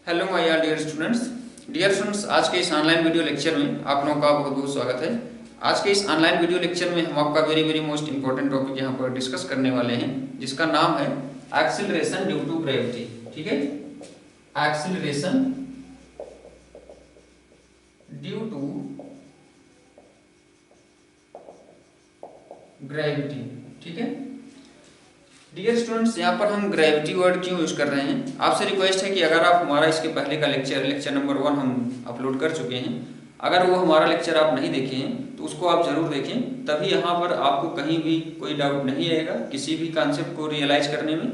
Hello my dear students, आज के इस ऑनलाइन वीडियो लेक्चर में आप लोगों का बहुत बहुत स्वागत है। आज के इस ऑनलाइन वीडियो लेक्चर में हम आपका very very most important topic यहाँ पर डिस्कस करने वाले हैं, जिसका नाम है एक्सीलरेशन ड्यू टू ग्रेविटी। ठीक है, एक्सीलरेशन ड्यू टू ग्रेविटी। ठीक है डियर स्टूडेंट्स, यहाँ पर हम ग्रेविटी वर्ड क्यों यूज कर रहे हैं, आपसे रिक्वेस्ट है कि अगर आप हमारा इसके पहले का लेक्चर नंबर 1 हम अपलोड कर चुके हैं, अगर वो हमारा लेक्चर आप नहीं देखे हैं तो उसको आप जरूर देखें, तभी यहाँ पर आपको कहीं भी कोई डाउट नहीं आएगा किसी भी कॉन्सेप्ट को रियलाइज करने में,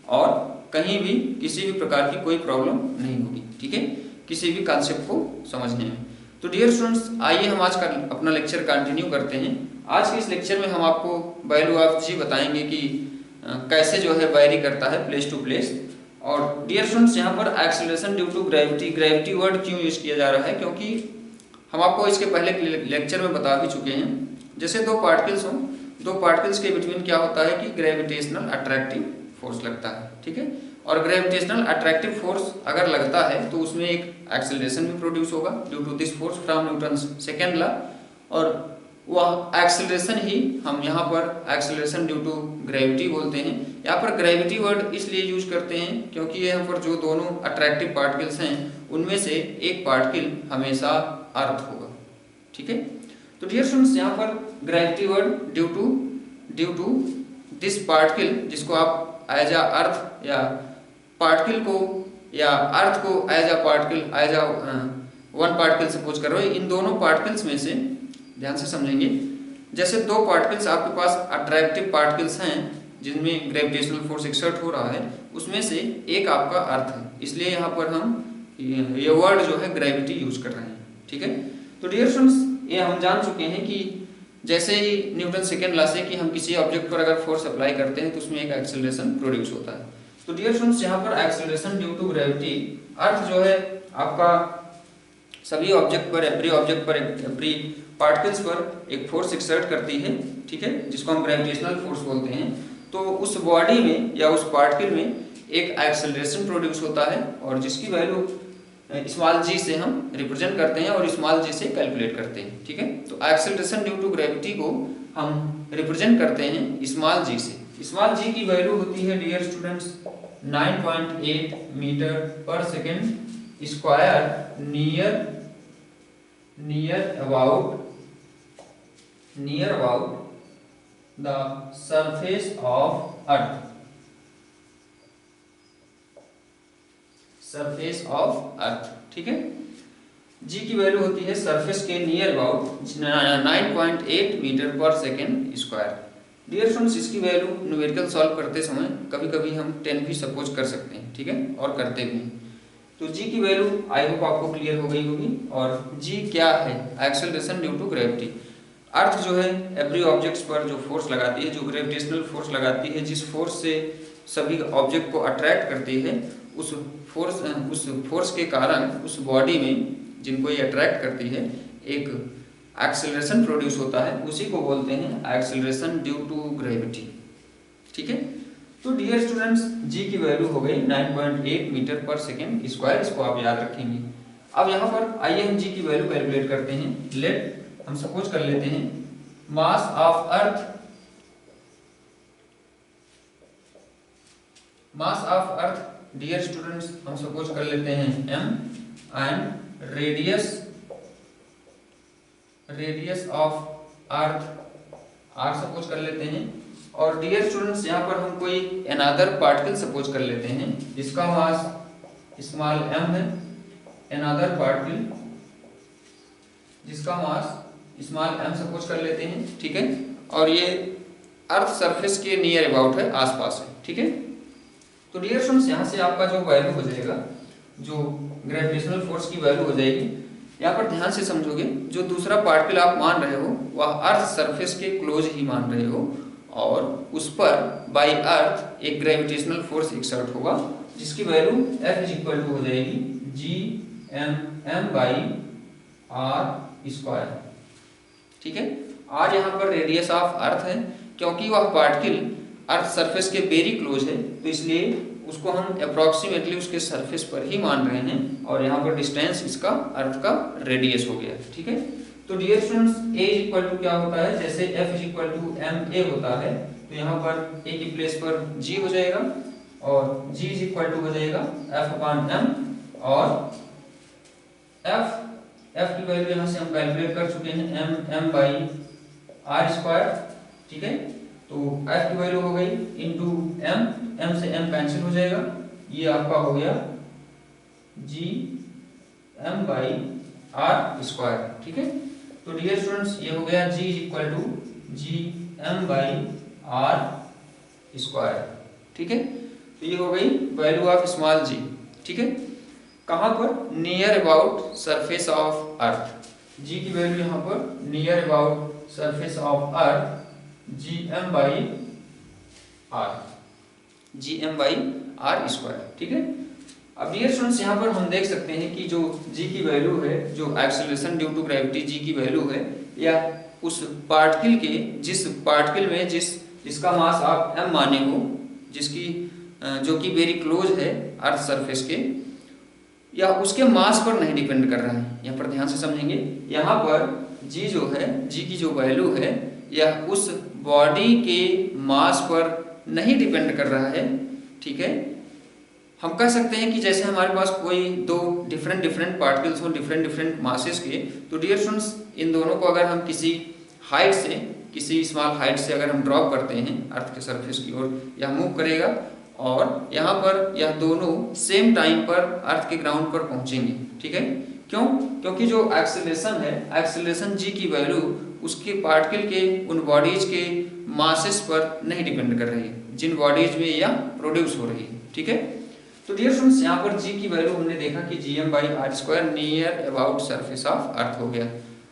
और कहीं भी किसी भी प्रकार की कोई प्रॉब्लम नहीं होगी। ठीक है, किसी भी कॉन्सेप्ट को समझने में। तो डियर स्टूडेंट्स, आइए हम आज का अपना लेक्चर कंटिन्यू करते हैं। आज के इस लेक्चर में हम आपको वैल्यू ऑफ जी बताएंगे कि कैसे जो है वायरी करता है प्लेस टू प्लेस। और डियर स्टूडेंट्स, यहाँ पर acceleration due to gravity word क्यों यूज किया जा रहा है, क्योंकि हम आपको इसके पहले लेक्चर में बता भी चुके हैं, जैसे दो पार्टिकल्स हों, दो पार्टिकल्स के बिटवीन क्या होता है कि ग्रेविटेशनल अट्रैक्टिव फोर्स लगता है। ठीक है, और ग्रेविटेशनल अट्रैक्टिव फोर्स अगर लगता है तो उसमें एक एक्सीलरेशन भी प्रोड्यूस होगा due to this force from Newton's second law, और वह एक्सीलरेशन ही हम यहाँ पर एक्सीलरेशन ड्यू टू ग्रेविटी बोलते हैं। यहाँ पर ग्रेविटी वर्ड इसलिए यूज करते हैं क्योंकि यहाँ पर जो दोनों अट्रैक्टिव पार्टिकल्स हैं उनमें से एक पार्टिकल हमेशा अर्थ होगा। ठीक है, तो डियर स्टूडेंट्स, यहाँ पर gravity word due to this particle, जिसको आप एज अ अर्थ या पार्टिकल को या अर्थ को as a particle as a one particle suppose कर रहे हो, इन दोनों पार्टिकल्स में से ध्यान से समझेंगे, जैसे दो पार्टिकल्स आपके पास अट्रैक्टिव पार्टिकल्स हैं जिनमें ग्रेविटेशनल फोर्स एक्सर्ट हो रहा है, उसमें से एक आपका अर्थ है, इसलिए यहाँ पर हम ये वर्ड जो है ग्रेविटी यूज कर रहे हैं। ठीक है, तो डियर स्टूडेंट्स, ये हम जान चुके हैं कि जैसे ही न्यूटन सेकेंड लॉ से कि हम किसी ऑब्जेक्ट पर अगर फोर्स अप्लाई करते हैं तो उसमें एक एक्सेलरेशन प्रोड्यूस होता है। तो डियर स्टूडेंट्स, यहाँ पर एक्सेलरेशन ड्यू टू ग्रेविटी अर्थ जो है आपका सभी ऑब्जेक्ट पर, एवरी पार्टिकल्स पर एक फोर्स एक्सर्ट करती है। ठीक है, जिसको हम ग्रेविटेशनल फोर्स बोलते हैं। तो उस बॉडी में या उस पार्टिकल में एक एक्सेलरेशन प्रोड्यूस होता है, और जिसकी वैल्यू स्मॉल जी से हम रिप्रेजेंट करते हैं और स्मॉल जी से कैलकुलेट करते हैं। ठीक है, तो एक्सेलरेशन ड्यू टू ग्रेविटी को हम रिप्रेजेंट करते हैं स्मॉल जी से। स्मॉल जी की वैल्यू होती है डियर स्टूडेंट्स 9.8 मीटर पर second square near about the surface of earth, ठीक है, जी की वैल्यू होती है सरफेस के नियर अबाउट 9.8 मीटर पर सेकेंड स्क्वायर। डियर स्टूडेंट्स, इसकी वैल्यू न्यूमेरिकल सॉल्व करते समय कभी कभी हम 10 भी सपोज कर सकते हैं। ठीक है, और करते भी हैं। तो जी की वैल्यू आई होप आपको क्लियर हो गई होगी। और जी क्या है, एक्सेलरेशन ड्यू टू ग्रेविटी। अर्थ जो है एवरी ऑब्जेक्ट्स पर जो फोर्स लगाती है, जो ग्रेविटेशनल फोर्स लगाती है, जिस फोर्स से सभी ऑब्जेक्ट को अट्रैक्ट करती है, उस फोर्स के कारण उस बॉडी में जिनको ये अट्रैक्ट करती है एक एक्सेलरेशन प्रोड्यूस होता है, उसी को बोलते हैं एक्सेलरेशन ड्यू टू ग्रेविटी। ठीक है, तो डियर स्टूडेंट्स, जी की वैल्यू हो गई 9.8 मीटर पर सेकेंड स्क्वायर, इसको आप याद रखेंगे। अब यहाँ पर आइए हम जी की वैल्यू कैलकुलेट करते हैं। लेट हम सपोज कर लेते हैं mass of earth dear students हम सपोज कर लेते हैं m, and radius of earth r suppose कर लेते हैं। और डियर स्टूडेंट्स, यहाँ पर हम कोई अनदर पार्टिकल सपोज कर लेते हैं जिसका मास स्मॉल m है, अनदर पार्टिकल जिसका मास स्मॉल m सपोज कर लेते हैं। ठीक है, और ये अर्थ सरफेस के नियर अबाउट है, आसपास है। ठीक है, तो डियर स्टूडेंट्स, यहाँ से आपका जो वैल्यू हो जाएगा, जो ग्रेविटेशनल फोर्स की वैल्यू हो जाएगी, यहाँ पर ध्यान से समझोगे, जो दूसरा पार्टिकल आप मान रहे हो वह अर्थ सरफेस के क्लोज ही मान रहे हो, और उस पर बाई अर्थ एक ग्रेविटेशनल फोर्स एक्सर्ट होगा, जिसकी value F is equal to हो जाएगी Gm बाई r स्क्वायर। ठीक है, r यहाँ पर रेडियस ऑफ अर्थ है, क्योंकि वह पार्टिकल अर्थ सरफेस के वेरी क्लोज है, तो इसलिए उसको हम अप्रॉक्सीमेटली उसके सरफेस पर ही मान रहे हैं, और यहाँ पर डिस्टेंस इसका अर्थ का रेडियस हो गया, ठीक है। तो dear students, a is equal to क्या होता है, जैसे f is equal to ma होता है, तो यहाँ पर a की प्लेस पर g हो जाएगा, और g इज इक्वल टू हो जाएगा f अपॉन m, और f की वैल्यू यहाँ से हम कैलकुलेट कर चुके हैं m बाई r स्क्वायर, ठीक है। तो f की वैल्यू हो गई इंटू m से m कैंसिल हो जाएगा, ये आपका हो गया g m by r square, ठीक है। तो डियर स्टूडेंट्स, ये हो गया g is equal to G m by r square, ठीक है। तो ये हो गई वैल्यू ऑफ स्मॉल g, ठीक है। कहाँ पर, near about surface of earth, g की वैल्यू यहाँ पर near about surface of earth gm by r square, ठीक है। अब डियर स्टूडेंट्स, यहाँ पर हम देख सकते हैं कि जो g की वैल्यू है, जो acceleration due to gravity g की वैल्यू है, या उस पार्टिकल के, जिस पार्टिकल में जिसका मास आप m माने हो, जिसकी जो कि वेरी क्लोज है अर्थ सरफेस के, या उसके मास पर नहीं डिपेंड कर रहा है। यहाँ पर ध्यान से समझेंगे, यहाँ पर g जो है, g की जो वैल्यू है, यह उस बॉडी के मास पर नहीं डिपेंड कर रहा है, ठीक है। हम कह सकते हैं कि जैसे हमारे पास कोई दो डिफरेंट पार्टिकल्स हो, डिफरेंट मासेस के, तो डियर स्टूडेंट्स, इन दोनों को अगर हम किसी हाइट से, किसी स्मॉल हाइट से अगर हम ड्रॉप करते हैं अर्थ के सरफेस की ओर, यह मूव करेगा, और यहाँ पर यह दोनों सेम टाइम पर अर्थ के ग्राउंड पर पहुंचेंगे, ठीक है। क्यों? क्योंकि जो एक्सेलरेशन है, एक्सेलरेशन g की वैल्यू उसके पार्टिकल के, उन बॉडीज के मासेस पर नहीं डिपेंड कर रही है, जिन बॉडीज में यह प्रोड्यूस हो रही है, ठीक है। तो डियर स्टूडेंट्स, यहाँ पर g की वैल्यू हमने देखा कि gm by r square near about surface of अर्थ हो गया।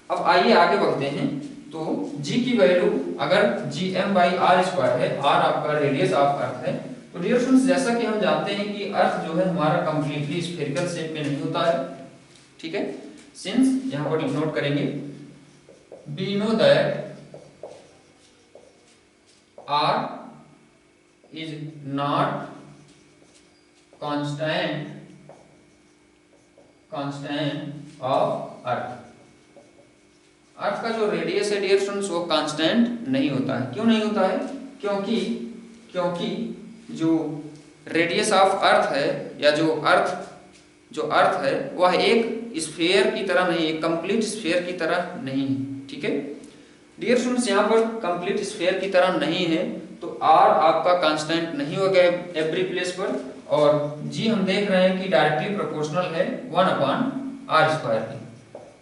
अब आइए आगे बढ़ते हैं। तो g की वैल्यू अगर gm बाई r स्क्वायर है, r आपका रेडियस ऑफ अर्थ है, तो डियर स्टूडेंट्स, जैसा कि हम जानते हैं कि अर्थ जो है हमारा कंप्लीटली स्फेरिकल शेप में नहीं होता है, ठीक है। सिंस यहाँ पर नोट करेंगे, we know that r is not constant of earth. Earth का जो रेडियस है डियर स्टूडेंट्स, वो कांस्टेंट नहीं होता है। क्यों नहीं होता है? क्योंकि जो रेडियस ऑफ अर्थ है, या जो अर्थ है, वह एक स्फीयर की तरह नहीं, एक कंप्लीट स्फीयर की तरह नहीं है, ठीक है। डियर स्टूडेंट्स, यहाँ पर कंप्लीट स्फीयर की तरह नहीं है, तो r आपका कांस्टेंट नहीं होगा एवरी प्लेस पर, और g हम देख रहे हैं कि डायरेक्टली प्रोपोर्शनल है 1 अपॉन r स्क्वायर के,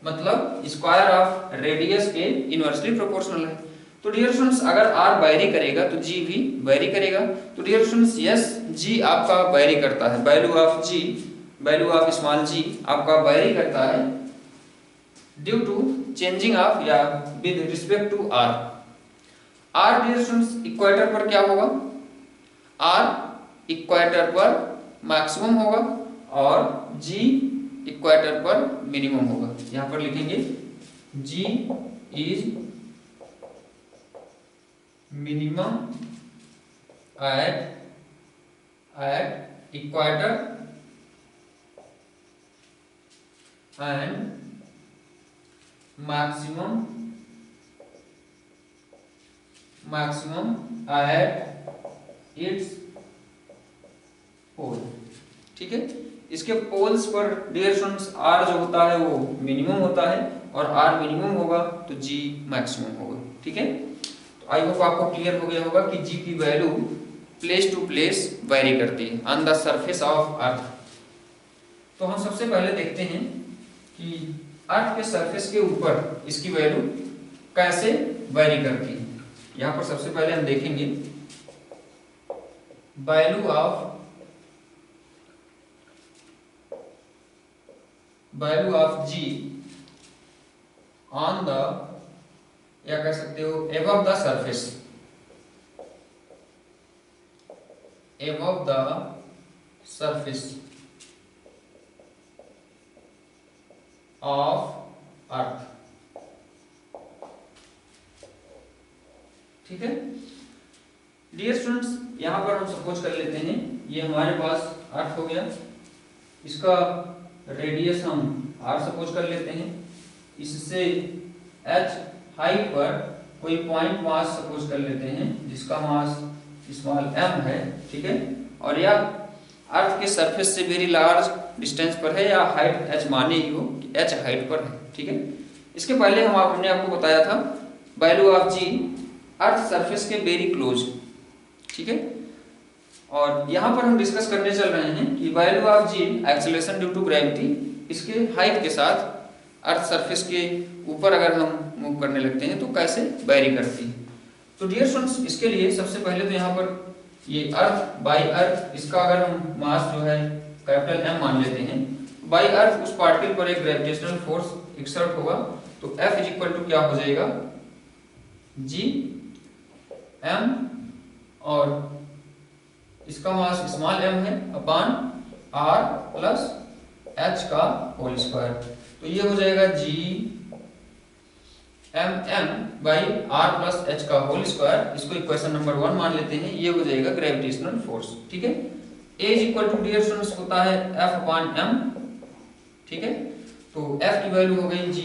मतलब स्क्वायर ऑफ रेडियस के इनवर्सली प्रोपोर्शनल है। तो डियर स्टूडेंट्स, अगर r वेरी करेगा तो g भी वेरी करेगा। तो डियर स्टूडेंट्स, यस, g आपका वेरी करता है, वैल्यू ऑफ स्मॉल g आपका वेरी करता है ड्यू टू चेंजिंग ऑफ, या with respect to r। Dear students, equator पर क्या होगा? r इक्वेटर पर मैक्सिमम होगा, और g इक्वेटर पर मिनिमम होगा। यहां पर लिखेंगे g is minimum at equator and maximum at its pole, ठीक है। इसके पोल्स पर डियर स्टूडेंट्स r जो होता है वो मिनिमम होता है, और r मिनिमम होगा तो g मैक्सिमम होगा, ठीक है। तो आई होप आपको क्लियर हो गया होगा कि g की value place to place vary करती है on the surface of earth. तो हम सबसे पहले देखते हैं कि अर्थ के सरफेस के ऊपर इसकी वैल्यू कैसे वेरी करती है। यहाँ पर सबसे पहले हम देखेंगे value of g on the, या कह सकते हो एबव द सरफेस, ऑफ अर्थ, ठीक है। डियर स्टूडेंट्स, यहां पर हम सपोज कर लेते हैं ये हमारे पास अर्थ हो गया, इसका रेडियस हम r सपोज कर लेते हैं, इससे h हाइट पर कोई पॉइंट मास सपोज कर लेते हैं जिसका मास स्मॉल m है, ठीक है, और यह अर्थ के सरफेस से वेरी लार्ज डिस्टेंस पर है या हाइट h माने ही हो, h हाइट पर है, ठीक है। इसके पहले हमने आपको बताया था value of g earth surface के वेरी क्लोज, ठीक है, और यहाँ पर हम डिस्कस करने चल रहे हैं कि value of g acceleration due to gravity इसके हाइट के साथ अर्थ सरफेस के ऊपर अगर हम मूव करने लगते हैं तो कैसे वेरी करती है। तो डियर स्टूडेंट्स, इसके लिए सबसे पहले तो यहाँ पर ये अर्थ बाई अर्थ, इसका अगर हम मास जो है कैपिटल M मान लेते हैं, बाई अर्थ उस पार्टिकल पर एक ग्रेविटेशनल फोर्स एक्सर्ट होगा, तो F इज इक्वल टू क्या हो जाएगा, G M, और इसका मास स्मॉल m है अपॉन r प्लस h का होल स्क्वायर, तो ये हो जाएगा G M by r plus h का होल स्क्वायर। इसको इक्वेशन नंबर 1 मान लेते हैं, ये हो जाएगा ग्रेविटेशनल फोर्स, ठीक है। A is equal to dear students होता है F अपॉन m, ठीक है, तो F की वैल्यू हो गई G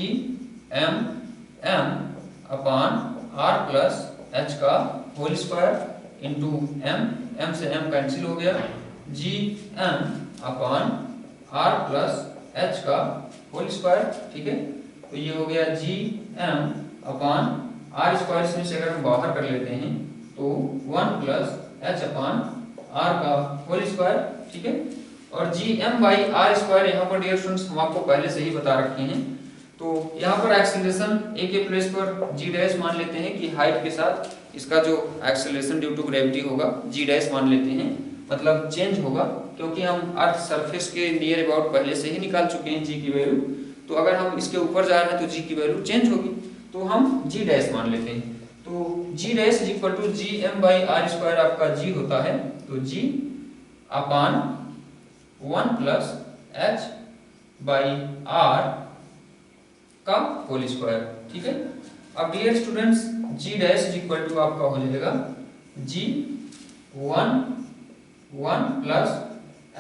M upon r plus h का होल स्क्वायर इंटू m से m कैंसिल हो गया, G M upon r plus h का होल स्क्वायर, ठीक है, तो ये हो गया G M upon r square, इसमें से अगर हम बाहर कर लेते हैं तो 1 प्लस h अपॉन r का होल स्क्वायर, ठीक है, और G M by r square यहाँ पर डियर स्टूडेंट्स हम आपको पहले से ही बता रखे हैं। तो यहाँ पर एक्सेलरेशन a के प्लेस पर g डैश मान लेते हैं कि हाइट के साथ इसका जो एक्सेलरेशन ड्यू टू ग्रेविटी होगा g डैश मान लेते हैं, मतलब चेंज होगा, क्योंकि हम अर्थ सरफेस के नियर अबाउट पहले से ही निकाल चुके हैं g की वैल्यू, तो अगर हम इसके ऊपर जा रहे हैं तो g की वैल्यू चेंज होगी, तो हम g डैश मान लेते हैं। तो g dash is equal to G M by R square, आपका g होता है तो g upon 1 plus h by r का होल स्क्वायर, ठीक है। अब dear students, g dash is equal to आपका हो जाएगा g 1 plus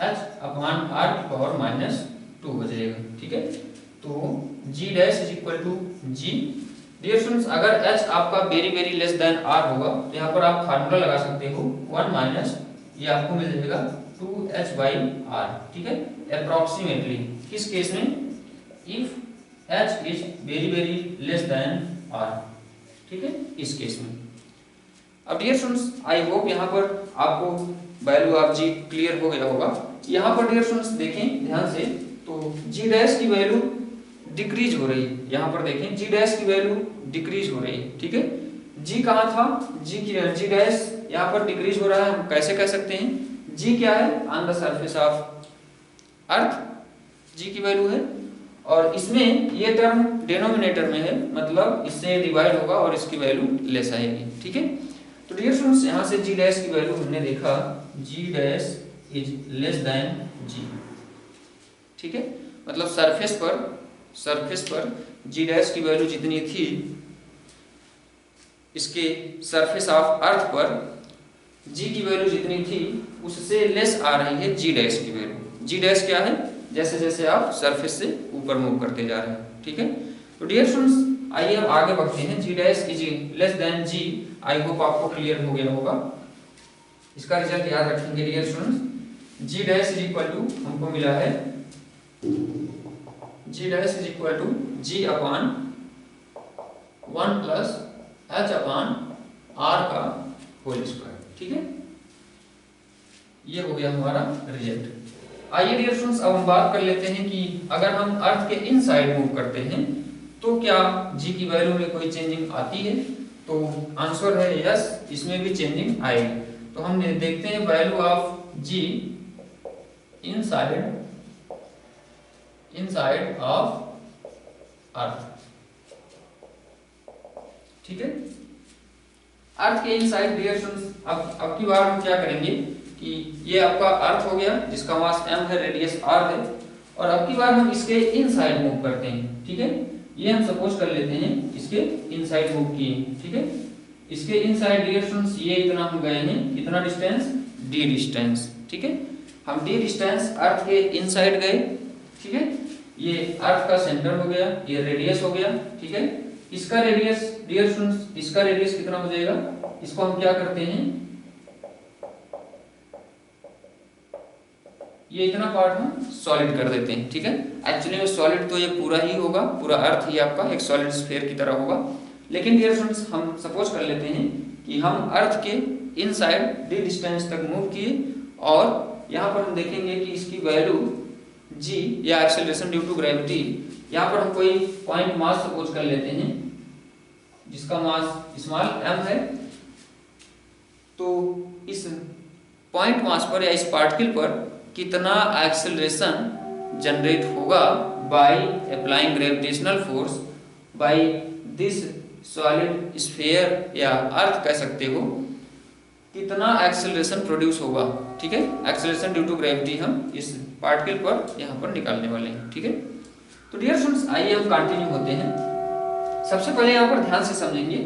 h upon r की पावर माइनस 2 हो जाएगा, ठीक है। तो g dash is equal to g, dear students अगर h आपका very very less than r होगा तो यहाँ पर आप फार्मूला लगा सकते हो 1 माइनस, ये आपको मिल जाएगा 2h बाई r, ठीक है, अप्रोक्सीमेटली। किस केस में, if h is very very less than r, ठीक है, इस केस में। अब डियर स्टूडेंट्स आई होप यहाँ पर आपको वैल्यू ऑफ g क्लियर हो गया होगा। यहाँ पर डियर स्टूडेंट्स देखें ध्यान से, तो g डैश की वैल्यू डिक्रीज हो रही है, यहाँ पर देखें g डैश की वैल्यू डिक्रीज हो रही है, ठीक है। g कहाँ था, g डैश यहाँ पर डिक्रीज हो रहा है, हम कैसे कह सकते हैं, g क्या है, on the surface of earth g की वैल्यू है, और इसमें ये टर्म डिनोमिनेटर में है, मतलब इससे डिवाइड होगा और इसकी वैल्यू लेस आएगी, ठीक है। तो डियर स्टूडेंट्स यहाँ से g डैश की वैल्यू हमने देखा g dash is less than g, ठीक है, मतलब सरफेस पर g डैश की वैल्यू जितनी थी इसके सरफेस ऑफ अर्थ पर g की वैल्यू जितनी थी उससे लेस आ रही है g डैश की वैल्यू। g डैश क्या है, जैसे जैसे आप सरफेस से ऊपर मूव करते जा रहे हैं, ठीक है। तो डियर स्टूडेंट्स आइए हम आगे बढ़ते हैं, g dash is less than g, I hope आपको क्लियर हो गया होगा। इसका रिजल्ट याद रखेंगे dear students, g dash is equal to हमको मिला है g dash is equal to g upon 1 plus h upon r का होल स्क्वायर, ठीक है, ये हो गया हमारा रिजल्ट। आइए डियर स्टूडेंट्स अब हम बात कर लेते हैं कि अगर हम अर्थ के इनसाइड मूव करते हैं तो क्या g की वैल्यू में कोई चेंजिंग आती है, तो आंसर है यस, इसमें भी चेंजिंग आएगी। तो हम देखते हैं value of g inside of earth, ठीक है। अर्थ के इनसाइड डियर स्टूडेंट्स अब की बार हम क्या करेंगे कि ये आपका अर्थ हो गया जिसका मास m है, रेडियस r है, और अब की बार हम इसके इनसाइड मूव करते हैं, ठीक है। ये हम सपोज कर लेते हैं इसके इनसाइड मूव किए, ठीक है। इसके इनसाइड डियर स्टूडेंट्स ये इतना हम गए हैं, कितना डिस्टेंस, d डिस्टेंस, ठीक है। हम डी डिस्टेंस अर्थ के इनसाइड गए, ठीक है, ये अर्थ का सेंटर हो गया, ये रेडियस हो गया, ठीक है। इसका रेडियस डियर स्टूडेंट्स, इसका रेडियस कितना हो जाएगा, इसको हम क्या करते हैं, ये इतना पार्ट हम सॉलिड कर देते हैं, ठीक है। एक्चुअली में सॉलिड तो ये पूरा ही होगा, पूरा अर्थ ही आपका एक सॉलिड स्फीयर की तरह होगा। लेकिन डियर स्टूडेंट्स हम सपोज कर लेते हैं कि हम अर्थ के इनसाइड डी डिस्टेंस तक मूव किए और यहाँ पर हम देखेंगे कि इसकी वैल्यू जी या एक्सेलरेशन ड्यू टू ग्रेविटी, यहाँ पर हम कोई पॉइंट मास सपोज कर लेते हैं जिसका मास स्मॉल m है। तो इस पॉइंट मास पर या इस पार्टिकल पर कितना एक्सेलरेशन जनरेट होगा by applying gravitational force by this solid sphere या अर्थ कह सकते हो, कितना एक्सेलरेशन प्रोड्यूस होगा, ठीक है। एक्सेलरेशन ड्यू टू ग्रेविटी हम इस पार्टिकल पर यहाँ पर निकालने वाले हैं, ठीक है। तो डियर स्टूडेंट्स आइए हम कंटिन्यू होते हैं। सबसे पहले यहाँ पर ध्यान से समझेंगे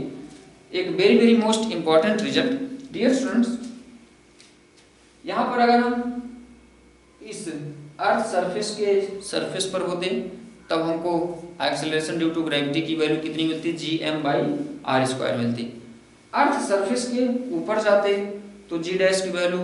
एक very very most important result. Dear students यहाँ पर अगर हम इस अर्थ सरफेस पर होते तब हमको एक्सेलरेशन ड्यू टू ग्रेविटी की वैल्यू कितनी मिलती, gm/r² मिलती। अर्थ सरफेस के ऊपर जाते तो g डैश की वैल्यू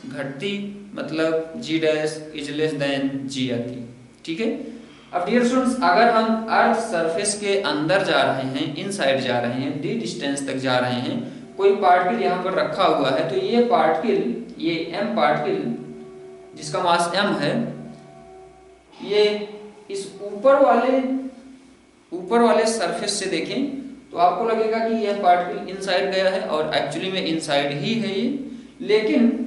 घटती, मतलब g dash is less than g आती, ठीक है। अब डियर स्टूडेंट्स अगर हम अर्थ सरफेस के अंदर जा रहे हैं, इनसाइड जा रहे हैं, डी डिस्टेंस तक जा रहे हैं, कोई पार्टिकल यहाँ पर रखा हुआ है, तो ये पार्टिकल, ये m पार्टिकल जिसका मास m है, ये इस ऊपर वाले सरफेस से देखें तो आपको लगेगा कि यह पार्टिकल इनसाइड गया है और एक्चुअली में इनसाइड ही है ये। लेकिन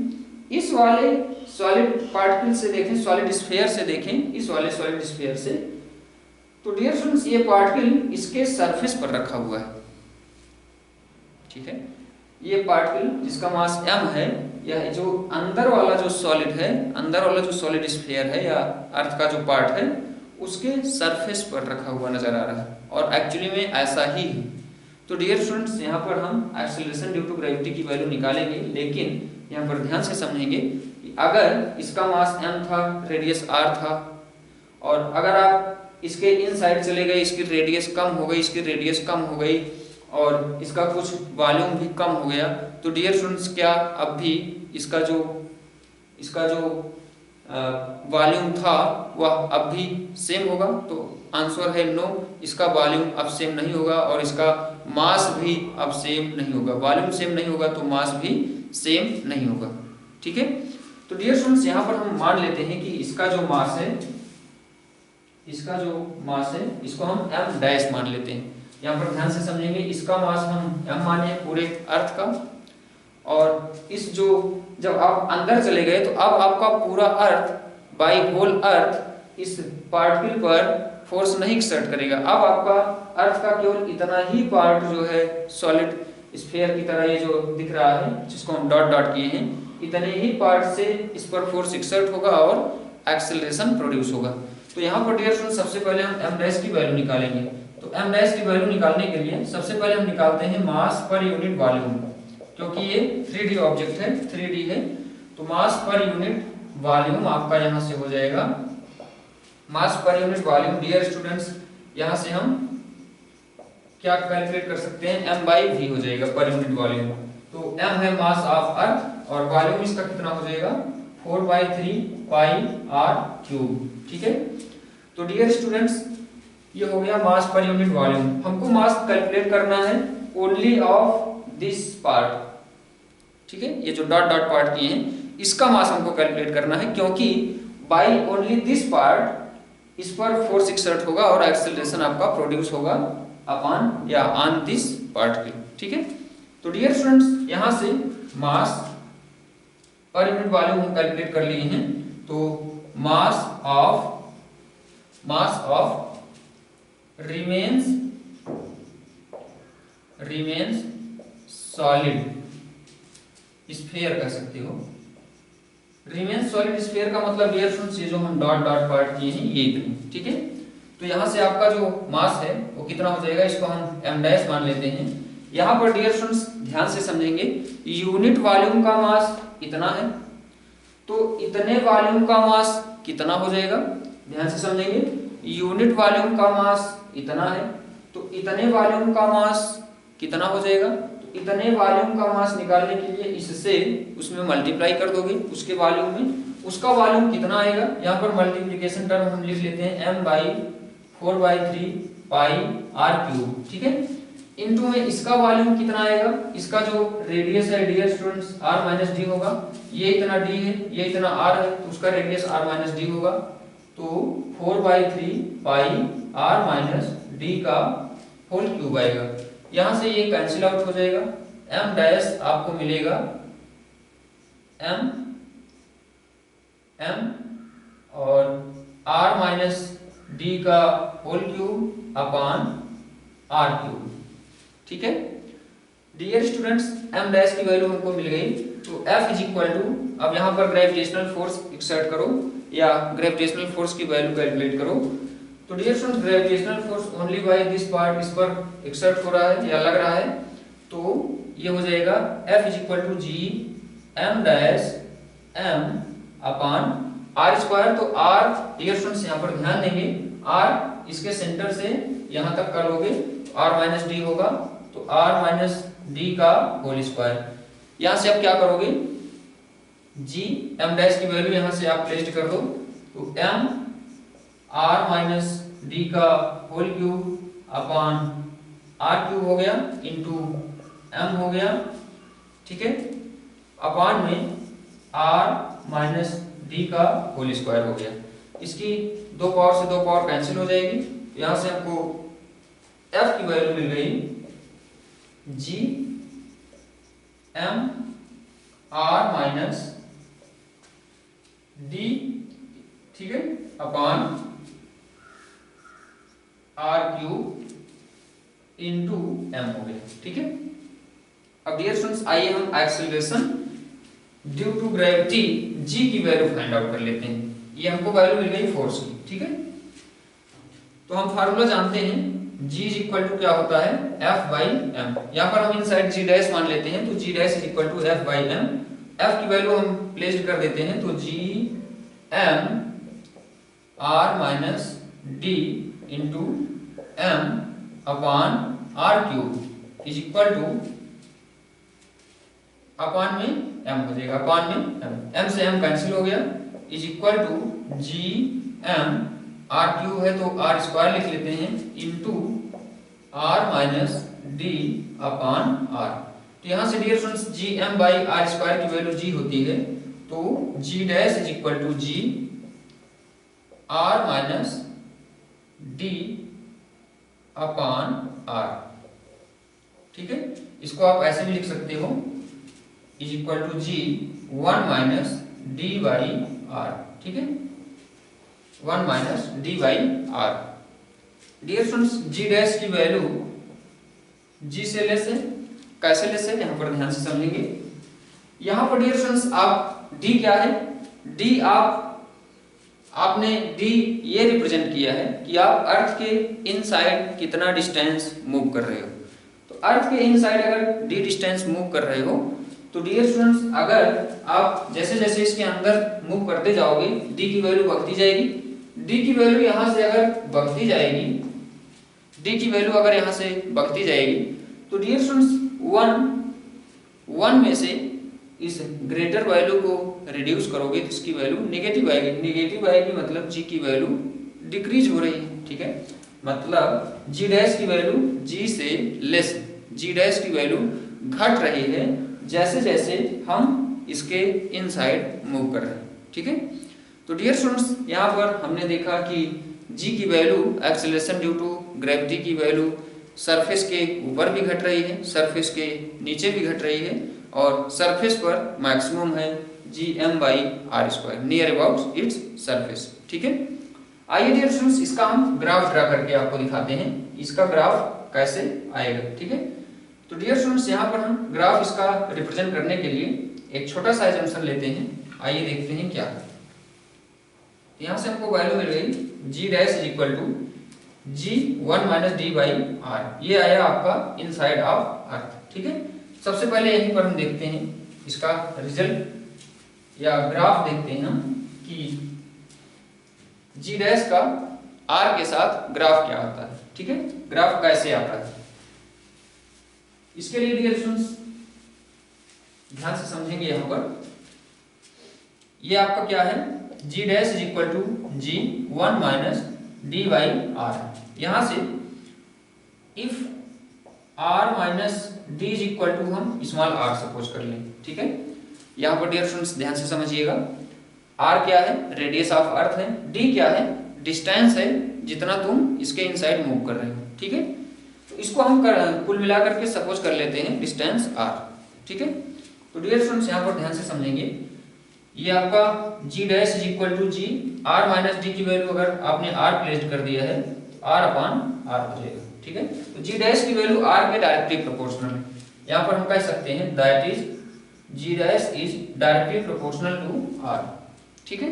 इस वाले सॉलिड पार्टिकल से देखें, सॉलिड स्फीयर से देखें, इस वाले सॉलिड स्फीयर से, तो डियर स्टूडेंट्स ये पार्टिकल इसके सरफेस पर रखा हुआ है, ठीक है। ये पार्टिकल जिसका मास m है, यह जो अंदर वाला जो सॉलिड है, अंदर वाला जो सॉलिड स्फीयर है या अर्थ का जो पार्ट है, उसके सरफेस पर रखा हुआ नजर आ रहा है और एक्चुअली में ऐसा ही है। तो डियर स्टूडेंट्स यहाँ पर हम एक्सेलरेशन ड्यू टू ग्रेविटी की वैल्यू निकालेंगे, लेकिन यहाँ पर ध्यान से समझेंगे कि अगर इसका मास m था, रेडियस r था, और अगर आप इसके इनसाइड चले गए, इसकी रेडियस कम हो गई, इसकी रेडियस कम हो गई और इसका कुछ वॉल्यूम भी कम हो गया, तो डियर स्टूडेंट्स क्या अब भी इसका जो वॉल्यूम था वह अब भी सेम होगा? तो आंसर है नो, इसका वॉल्यूम अब सेम नहीं होगा और इसका मास भी अब सेम नहीं होगा। वॉल्यूम सेम नहीं होगा तो मास भी सेम नहीं होगा, ठीक है। तो डियर स्टूडेंट्स यहाँ पर हम मान लेते हैं कि इसका जो मास है, इसको हम m डैश मान लेते हैं। यहाँ पर ध्यान से समझेंगे, इसका मास हम m माने पूरे अर्थ का, और इस जो जब आप अंदर चले गए तो अब आपका पूरा अर्थ बाय होल अर्थ इस पार्टिकल पर फोर्स नहीं एक्सर्ट करेगा। अब आपका अर्थ का केवल इतना ही पार्ट जो है सॉलिड स्फीयर की तरह, ये जो दिख रहा है जिसको हम डॉट डॉट किए हैं, इतने ही पार्ट से इस पर फोर्स एक्सर्ट होगा और एक्सेलरेशन प्रोड्यूस होगा। तो यहाँ पर डियर स्टूडेंट सबसे पहले हम m डैश की वैल्यू निकालेंगे। तो m डैश की वैल्यू निकालने के लिए सबसे पहले हम निकालते हैं मास पर यूनिट वॉल्यूम, क्योंकि ये 3D ऑब्जेक्ट है, 3D है, तो मास पर यूनिट वॉल्यूम आपका यहाँ से हो जाएगा मास per unit volume. Dear students यहाँ से हम क्या कैलकुलेट कर सकते हैं, m/v हो जाएगा पर यूनिट वॉल्यूम। तो m है मास ऑफ अर्थ और वॉल्यूम इसका कितना हो जाएगा 4/3πr³, ठीक है। तो डियर स्टूडेंट्स ये हो गया मास पर यूनिट वॉल्यूम। हमको मास कैलकुलेट करना है ओनली ऑफ दिस पार्ट, ठीक है। ये जो डॉट डॉट पार्ट किए हैं इसका मास हमको कैलकुलेट करना है, क्योंकि बाय ओनली दिस पार्ट इस पर फोर्स एक्सर्ट होगा और एक्सेलरेशन आपका प्रोड्यूस होगा अपॉन या ऑन दिस पार्टिकल, ठीक है। तो डियर स्टूडेंट्स यहाँ से मास पर यूनिट वॉल्यूम हम कैलकुलेट कर लिए हैं। तो mass of remains solid sphere कह सकते हो। रिमेन्स सॉलिड स्फीयर का मतलब डियर स्टूडेंट्स ये जो हम डॉट डॉट पार्ट किए हैं ये इतनी, ठीक है। तो यहाँ से आपका जो मास है वो कितना हो जाएगा, इसको हम m डैश मान लेते हैं। यहाँ पर डियर स्टूडेंट्स ध्यान से समझेंगे, यूनिट वॉल्यूम का मास इतना है, तो इतने वॉल्यूम का मास कितना हो जाएगा, ध्यान से समझेंगे। यूनिट वॉल्यूम का मास इतना है, तो इतने वॉल्यूम का मास कितना हो जाएगा, तो इतने वॉल्यूम का मास निकालने के लिए इससे उसमें मल्टीप्लाई कर दोगे उसके वॉल्यूम में, उसका वॉल्यूम कितना आएगा, यहाँ पर मल्टीप्लिकेशन टर्म हम लिख लेते हैं m/4/3 पाई r क्यूब, ठीक है। इनटू में इसका वॉल्यूम कितना आएगा, इसका जो रेडियस है dear students r minus D होगा, ये इतना d है, ये इतना r है, तो उसका रेडियस r माइनस डी होगा, तो 4/3 पाई r माइनस डी का होल क्यूब आएगा। यहां से ये कैंसिल आउट हो जाएगा, m डैश आपको मिलेगा m और r माइनस डी का whole cube upon r cube, ठीक है। डियर स्टूडेंट्स m डैश की वैल्यू हमको मिल गई, तो F इज इक्वल टू, अब यहाँ पर ग्रेविटेशनल फोर्स एक्सर्ट करो या ग्रेविटेशनल फोर्स की वैल्यू कैलकुलेट करो। तो dear students gravitational force only by this part, इस पर एक्सर्ट हो रहा है या लग रहा है, तो ये हो जाएगा F is equal to G m dash m upon r square. तो r डियर स्टूडेंट्स यहाँ पर ध्यान देंगे, r इसके सेंटर से यहाँ तक कर लोगे तो r माइनस डी होगा, तो r माइनस डी का होल स्क्वायर। यहाँ से आप क्या करोगे, g m डैश की वैल्यू यहाँ से आप प्लेस्ड कर दो, तो m r माइनस डी का whole cube upon r cube हो गया इंटू m हो गया, ठीक है, अपॉन में r माइनस डी का होल स्क्वायर हो गया। इसकी दो पावर से दो पावर कैंसिल हो जाएगी, तो यहाँ से हमको f की वैल्यू मिल गई g m r minus D, ठीक है, upon r cube into m हो गया, ठीक है। अब डियर स्टूडेंट्स आइए हम acceleration due to gravity g की वैल्यू फाइंड आउट कर लेते हैं। ये हमको वैल्यू मिल गई फोर्स की, ठीक है। तो हम फार्मूला जानते हैं, g इज इक्वल टू क्या होता है F/m। यहाँ पर हम इनसाइड g डैश मान लेते हैं, तो g dash is equal to F/m। F की वैल्यू हम प्लेस कर देते हैं, तो g m r minus D into m upon r cube is equal to, upon में m हो जाएगा, अपॉन में m से m कैंसिल हो गया, is equal to G m r cube है तो r स्क्वायर लिख लेते हैं into r minus D upon r। तो यहाँ से dear students G m by r square की वैल्यू g होती है, तो g dash is equal to G r minus D upon r, ठीक है। इसको आप ऐसे भी लिख सकते हो, is equal to ji 1 minus D by R, ठीक है, 1 minus D by R. Dear students G dash की वैल्यू जी से लेस है, कैसे लेस है यहाँ पर ध्यान से समझेंगे। यहाँ पर डियर स्टूडेंट्स आप डी क्या है, डी आपने डी ये रिप्रेजेंट किया है कि आप अर्थ के इनसाइड कितना डिस्टेंस मूव कर रहे हो। तो अर्थ के इनसाइड अगर डी डिस्टेंस मूव कर रहे हो, तो डियर स्टूडेंट्स अगर आप जैसे जैसे इसके अंदर मूव करते जाओगे डी की वैल्यू बढ़ती जाएगी। डी की वैल्यू यहाँ से अगर बढ़ती जाएगी, डी की वैल्यू अगर यहाँ से बढ़ती जाएगी, तो डियर स्टूडेंट्स वन में से इस ग्रेटर वैल्यू को रिड्यूस करोगे तो इसकी वैल्यू नेगेटिव आएगी। नेगेटिव आएगी मतलब जी की वैल्यू डिक्रीज हो रही है, ठीक है, मतलब जी डैश की वैल्यू जी से लेस, जी डैश की वैल्यू घट रही है जैसे जैसे हम इसके इनसाइड मूव कर रहे हैं, ठीक है। तो डियर स्टूडेंट्स यहाँ पर हमने देखा कि जी की value acceleration due to gravity की वैल्यू सरफेस के ऊपर भी घट रही है, सरफेस के नीचे भी घट रही है, और सरफेस पर मैक्सिमम है G m by R square near about its surface, ठीक है। आइए डियर स्टूडेंट्स इसका हम ग्राफ ड्रा करके आपको दिखाते हैं, इसका ग्राफ कैसे आएगा, ठीक है। तो डियर स्टूडेंट्स यहाँ पर हम ग्राफ इसका रिप्रेजेंट करने के लिए एक छोटा सा एजम्पशन लेते हैं। आइए देखते हैं क्या। यहाँ से हमको वैल्यू मिल गई g dash is equal to ji 1 minus D by r, ये आया आपका इनसाइड ऑफ अर्थ, ठीक है। सबसे पहले यहीं पर हम देखते हैं इसका रिजल्ट। या ग्राफ देखते हैं हम कि जी डैश का आर के साथ ग्राफ क्या आता है। ठीक है, ग्राफ कैसे आता है इसके लिए डियर स्टूडेंट्स ध्यान से समझेंगे। यहां पर ये आपका क्या है, g dash is equal to ji 1 minus D by r. यहां से if r minus d is equal to हम स्मॉल आर सपोज कर लें। ठीक है, यहां पर डियर स्टूडेंट्स ध्यान से समझिएगा, आर क्या है, रेडियस ऑफ अर्थ है, डी क्या है, डिस्टेंस है जितना तुम इसके इनसाइड मूव कर रहे हो। ठीक है, तो इसको हम कुल मिलाकर के सपोज कर लेते हैं डिस्टेंस आर। ठीक है, तो डियर स्टूडेंट्स यहां पर ध्यान से समझेंगे, ये आपका g dash is equal to g r minus d की वैल्यू अगर आपने आर प्लेस्ड कर दिया है तो आर अपान आर हो जाएगा। ठीक है, तो जी डैश की वैल्यू आर के डायरेक्टली प्रोपोर्शनल है। यहां पर हम कह सकते हैं that is G dash is directly proportional to are. ठीक है,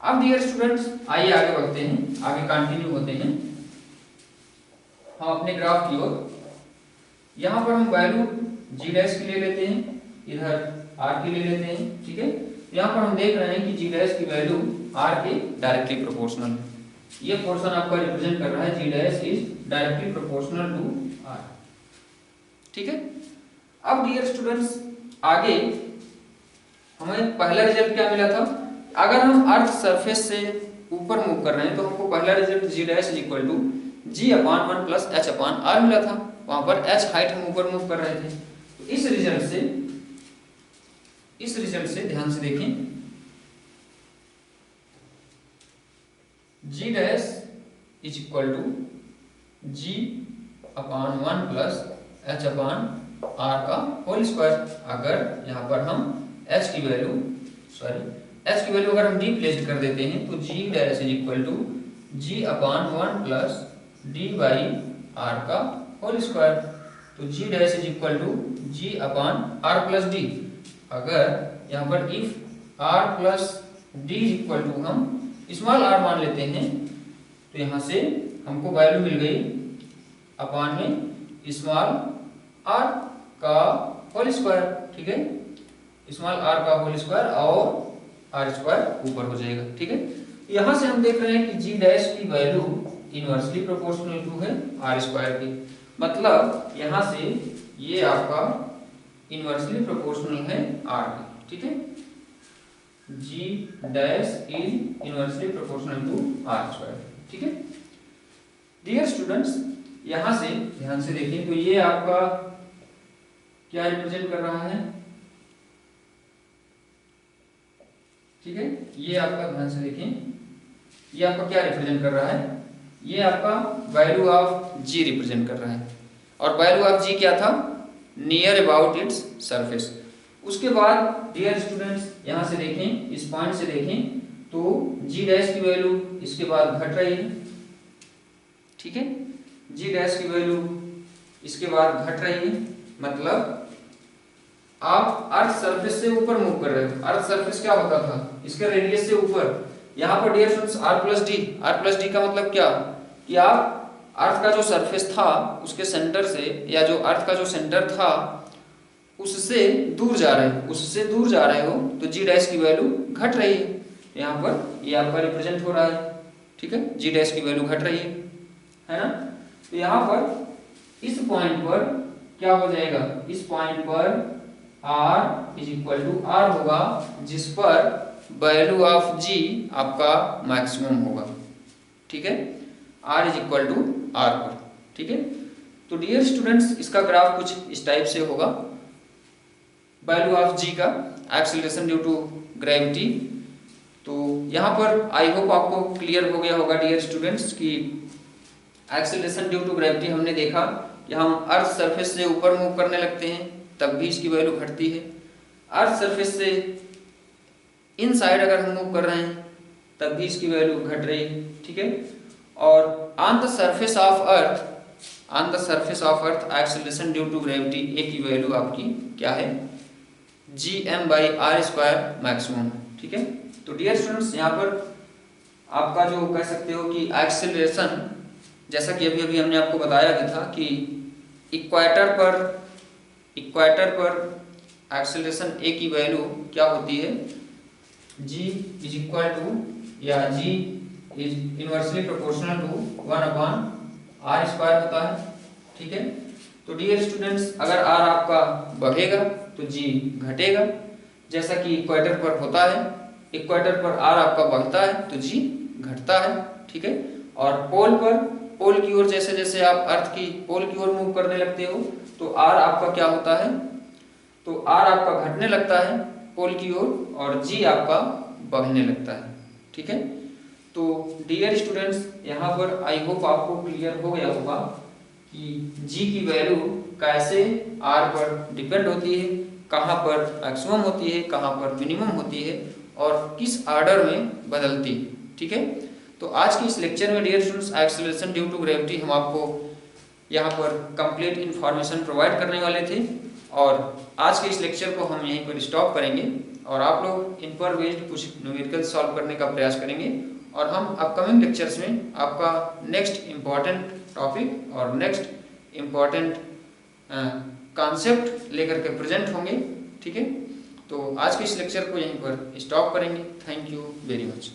अब डियर स्टूडेंट्स आइए आगे बढ़ते हैं, आगे कंटिन्यू होते हैं हम अपने ग्राफ की ओर। यहां पर हम वैल्यू जी डैश की ले लेते हैं, इधर आर की ले लेते हैं। ठीक है, यहां पर हम देख रहे हैं कि जी डैश की वैल्यू आर के डायरेक्टली प्रोपोर्शनल है। ये पोर्शन आपका रिप्रेजेंट कर रहा है g dash is directly proportional to are. ठीक है, अब डियर स्टूडेंट्स आगे हमें पहला रिजल्ट क्या मिला था, अगर हम अर्थ सरफेस से ऊपर मूव कर रहे हैं तो हमको पहला result G dash is equal to ji upon 1 plus H upon R मिला था। वहां पर एच हाइट हम ऊपर मूव कर रहे थे। तो इस रिजल्ट से ध्यान से देखें, g dash is equal to ji upon 1 plus H upon r का होल स्क्वायर। अगर यहाँ पर हम एच की वैल्यू अगर हम डी प्लेस कर देते हैं तो जी dash is equal to ji upon 1 plus d by r का होल स्क्वायर। तो जी dash is equal to ji upon r plus d. अगर यहाँ पर if r plus d is equal to हम स्मॉल आर मान लेते हैं तो यहाँ से हमको वैल्यू मिल गई अपान में स्मॉल आर का होल स्क्वायर। ठीक है, स्मॉल आर का होल स्क्वायर और आर स्क्वायर ऊपर हो जाएगा। ठीक है, यहाँ से हम देख रहे हैं कि जी डैश की वैल्यू इनवर्सली प्रोपोर्शनल टू है आर स्क्वायर की, मतलब यहाँ से ये आपका इनवर्सली प्रोपोर्शनल है आर की। ठीक है, g dash is inversely proportional to r square. ठीक है, डियर स्टूडेंट्स यहां से ध्यान से देखिए तो ये आपका क्या रिप्रेजेंट कर रहा है। ठीक है, ये आपका ध्यान से देखें, ये आपका क्या रिप्रेजेंट कर रहा है, ये आपका वैल्यू ऑफ जी रिप्रेजेंट कर रहा है। और वैल्यू ऑफ जी क्या था, नियर अबाउट इट्स सरफेस। उसके बाद डियर स्टूडेंट्स यहां से देखें, इस पॉइंट से देखें तो जी डैश की वैल्यू इसके बाद घट रही है। ठीक है, जी डैश की वैल्यू इसके बाद घट रही है, मतलब आप अर्थ सरफेस से ऊपर मूव कर रहे हो। अर्थ सरफेस क्या होता था, इसके रेडियस से ऊपर। यहाँ पर डियर स्टूडेंट्स आर प्लस डी का मतलब क्या कि आप अर्थ का जो सरफेस था उसके सेंटर से, या जो अर्थ का जो सेंटर था उससे दूर जा रहे हो तो जी डैश की वैल्यू घट रही है। यहाँ पर ये आपका रिप्रेजेंट हो रहा है। ठीक है, जी डैश की वैल्यू घट रही है ना। तो यहाँ पर इस पॉइंट पर क्या हो जाएगा, इस पॉइंट पर r is equal to R होगा, जिस पर वैल्यू ऑफ g आपका मैक्सिमम होगा। ठीक है, r is equal to R पर। ठीक है, तो डियर स्टूडेंट्स इसका ग्राफ कुछ इस टाइप से होगा, वैल्यू ऑफ g का एक्सेलरेशन ड्यू टू ग्रेविटी। तो यहाँ पर आई होप आपको क्लियर हो गया होगा डियर स्टूडेंट्स कि एक्सेलरेशन ड्यू टू ग्रेविटी हमने देखा कि हम अर्थ सरफेस से ऊपर मूव करने लगते हैं तब भी इसकी वैल्यू घटती है, अर्थ सरफेस से इनसाइड अगर हम मूव कर रहे हैं तब भी इसकी वैल्यू घट रही है। ठीक है, और on the surface of earth acceleration due to gravity a की वैल्यू आपकी क्या है, gm/r² मैक्सिमम। ठीक है, तो डियर स्टूडेंट्स यहाँ पर आपका जो कह सकते हो कि एक्सेलरेशन, जैसा कि अभी हमने आपको बताया भी था कि इक्वेटर पर एक्सेलरेशन ए की वैल्यू क्या होती है, g इज इक्वल टू या g is inversely proportional to 1/r² होता है। ठीक है, तो डियर स्टूडेंट्स अगर r आपका बढ़ेगा तो g घटेगा, जैसा कि इक्वेटर पर होता है। इक्वेटर पर r आपका बढ़ता है तो g घटता है। ठीक है, और पोल की ओर जैसे जैसे आप अर्थ की पोल की ओर मूव करने लगते हो तो r आपका क्या होता है, तो r आपका घटने लगता है पोल की ओर और g आपका बढ़ने लगता है। ठीक है, तो डियर स्टूडेंट्स यहाँ पर आई होप आपको क्लियर हो गया होगा कि g की वैल्यू कैसे r पर डिपेंड होती है, कहाँ पर मैक्सिमम होती है, कहाँ पर मिनिमम होती है और किस ऑर्डर में बदलती है। ठीक है, तो आज के इस लेक्चर में dear students acceleration due to gravity हम आपको यहाँ पर कंप्लीट इन्फॉर्मेशन प्रोवाइड करने वाले थे और आज के इस लेक्चर को हम यहीं पर स्टॉप करेंगे और आप लोग इन पर बेस्ड कुछ न्यूमेरिकल सॉल्व करने का प्रयास करेंगे और हम अपकमिंग लेक्चर्स में आपका नेक्स्ट इम्पॉर्टेंट टॉपिक और नेक्स्ट इम्पॉर्टेंट कॉन्सेप्ट लेकर के प्रेजेंट होंगे। ठीक है, तो आज के इस लेक्चर को यहीं पर स्टॉप करेंगे। Thank you very much.